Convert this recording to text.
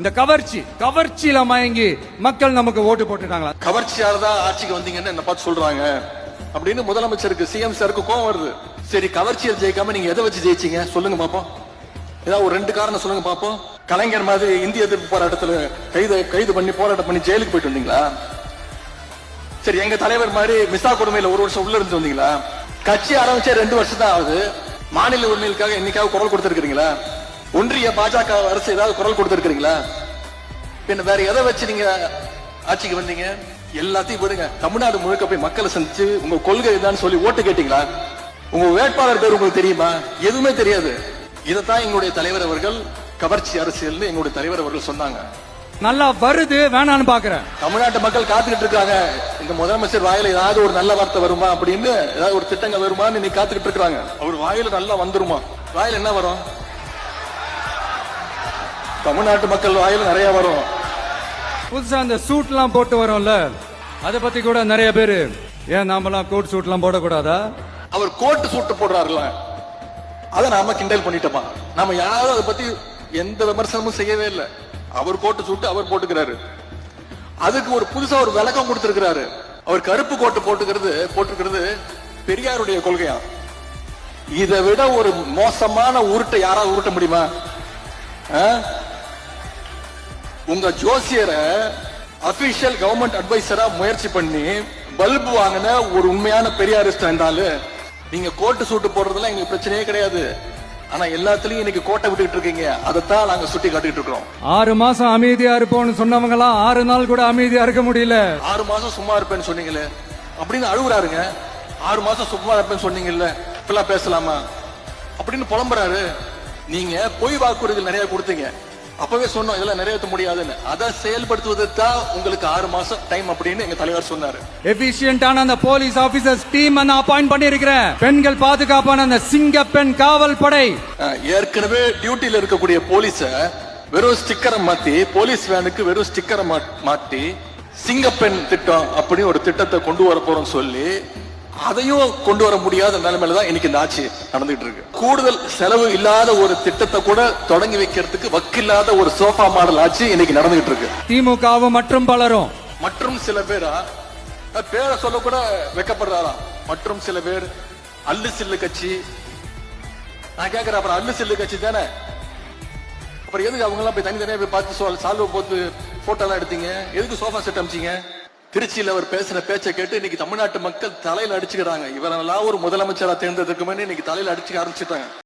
இந்த கவர்ச்சியில மயங்கி மக்கள் நமக்கு ஓட்டு போட்டுட்டாங்களா? கவர்ச்சியால தான் ஆட்சிக்கு வந்தீங்கன்னு என்ன பார்த்து சொல்றாங்க அப்படின்னு முதலமைச்சருக்கு சிஎம் சாருக்கு கோவம் வருது. சரி, கவர்ச்சியில் ஜெயிக்காம நீங்க எதை வச்சு ஜெயிச்சீங்க சொல்லுங்க பாப்போம். ஏதாவது ஒரு 2 காரணம் சொல்லுங்க பாப்போம். கலைஞர் மாதிரி இந்திய எதிர்ப்பு போராட்டத்துல கைது பண்ணி போராட்டம் பண்ணி ஜெயிலுக்கு போயிட்டு வந்தீங்களா? சரி, எங்க தலைவர் மாதிரி மிசா கொடுமையில 1 வருஷம் உள்ள இருந்து வந்தீங்களா? கட்சி ஆரம்பிச்சே 2 வருஷம் தான் ஆகுது. மாநில உரிமைகளுக்காக என்னைக்காவது குரல் கொடுத்திருக்கீங்களா? ஒன்றிய பாஜக அரசு ஏதாவது குரல் கொடுத்திருக்கீங்களா? பின்ன வேற எதை வச்சு நீங்க ஆட்சிக்கு வந்தீங்க? எல்லாத்தையும் விடுங்க. தமிழ்நாடு முழுக்க போய் மக்களை சந்திச்சு உங்க கொள்கை தான் சொல்லி ஓட்டு கேட்டீங்களா? உங்க வேட்பாளர் பேர் உங்களுக்கு தெரியுமா? எதுவுமே தெரியாது. இதைத்தான் எங்களுடைய தலைவர் அவர்கள் கவர்ச்சி அரசியல் எங்களுடைய தலைவர் அவர்கள் சொன்னாங்க. நல்லா வருது வேணான்னு பாக்குறேன். தமிழ்நாட்டு மக்கள் காத்துக்கிட்டு இருக்காங்க. இந்த முதலமைச்சர் வாயில ஏதாவது ஒரு நல்ல வார்த்தை வருமா அப்படின்னு, ஏதாவது ஒரு திட்டங்கள் வருமான்னு நீ காத்துக்கிட்டு இருக்காங்க. அவர் வாயில நல்லா வந்துருமா? வாயில என்ன வரும்? தமிழ்நாட்டு மக்கள் வாயில நிறைய வரும். புதுசா அந்த சூட் எல்லாம் போட்டு வரும்ல, அதை பத்தி கூட நிறைய பேரு, ஏன் நாமெல்லாம் கோட் சூட் எல்லாம் போடக்கூடாதா? அவர் கோட்டு சூட்டு போடுறாருல, அதை நாம கிண்டல் பண்ணிட்டோமா? நாம யாரும் அதை பத்தி எந்த விமர்சனமும் செய்யவே இல்லை. அவர் கோட்டு சூட்டு அவர் போட்டுக்கிறாரு. அதுக்கு ஒரு புதுசா ஒரு விளக்கம் கொடுத்திருக்கிறாரு. அவர் கருப்பு கோட்டு போட்டுக்கிறது பெரியாருடைய கொள்கையா? இதை விட ஒரு மோசமான உருட்டை யாராவது உருட்ட முடியுமா? உங்க ஜோசியரை அபிஷியல் கவர்மெண்ட் அட்வைசரா முயற்சி பண்ணி பல்பு வாங்கின ஒரு உண்மையான பெரியாரிஸ்ட் இருந்தாலும் நீங்க கோட்டு சூட்டு போடுறதுலாம் எங்களுக்கு பிரச்சனையே கிடையாது. ஆனா எல்லாத்துலயும் இன்னைக்கு கோட்டை விட்டுட்டு இருக்கீங்க. அதைத்தான் நாங்க சுட்டி காட்டிட்டு இருக்கோம். 6 மாசம் அமைதியா இருப்போம்னு சொன்னவங்க எல்லாம் 6 நாள் கூட அமைதியா இருக்க முடியல. 6 மாசம் சும்மா இருப்பேன்னு சொன்னீங்களே அப்படின்னு அழுகுறாருங்க. 6 மாசம் சும்மா இருப்பேன்னு சொன்னீங்கல்ல, இப்பெல்லாம் பேசலாமா அப்படின்னு புலம்புறாரு. நீங்க பொய் வாக்குறுதிகள் நிறைய கொடுத்தீங்க. அப்பவே சொன்னோம் இதெல்லாம் நிறைவேற்ற முடியாதுன்னு. அதை செயல்படுத்துவதற்கு தான் உங்களுக்கு 6 மாசம் டைம் அப்படின்னு எங்க தலைவர் சொன்னாரு. எஃபிஷியன்டான அந்த போலீஸ் ஆபீசர்ஸ் டீம் நான் அப்பாயிண்ட் பண்ணி இருக்கிறேன். பெண்கள் பாதுகாப்பான அந்த சிங்க பெண் காவல் படை. ஏற்கனவே டியூட்டில இருக்கக்கூடிய போலீஸ வெறும் ஸ்டிக்கரை மாத்தி, போலீஸ் வேனுக்கு வெறும் ஸ்டிக்கரை மாட்டி சிங்கப்பெண் திட்டம் அப்படி ஒரு திட்டத்தை கொண்டு வர போறோம் சொல்லி அதையும் கொண்டு வர முடியாத நிலைமையில தான் இன்னைக்கு இந்த ஆட்சி நடந்துட்டு இருக்கு. கூடுதல் செலவு இல்லாத ஒரு திட்டத்தை கூட தொடங்கி வைக்கிறதுக்கு வக்கில்லாத ஒரு சோஃபா மாடல் ஆட்சி இன்னைக்கு நடந்துகிட்டு இருக்கு. திமுகவும் மற்றும் பலரும் மற்றும் சில பேரா பேரை சொல்ல கூட வெக்கப்படுறாரா? மற்றும் சில பேர் அல்லு சில்லு கட்சி. நான் கேட்கிறேன், அப்புறம் அல்லு சில்லு கட்சி தானே, அப்புறம் எதுக்கு அவங்க எல்லாம் போய் தனித்தனியா போய் பார்த்து சால்வ போட்டு போட்டோ எல்லாம் எடுத்தீங்க? எதுக்கு சோஃபா செட் அமைச்சீங்க? திருச்சியில் அவர் பேசுற பேச்சை கேட்டு இன்னைக்கு தமிழ்நாட்டு மக்கள் தலையில அடிச்சுக்கிறாங்க. இவரெல்லாம் ஒரு முதலமைச்சரா தேர்ந்ததுக்கு முன்னே இன்னைக்கு தலையில அடிச்சுக்க ஆரம்பிச்சுட்டாங்க.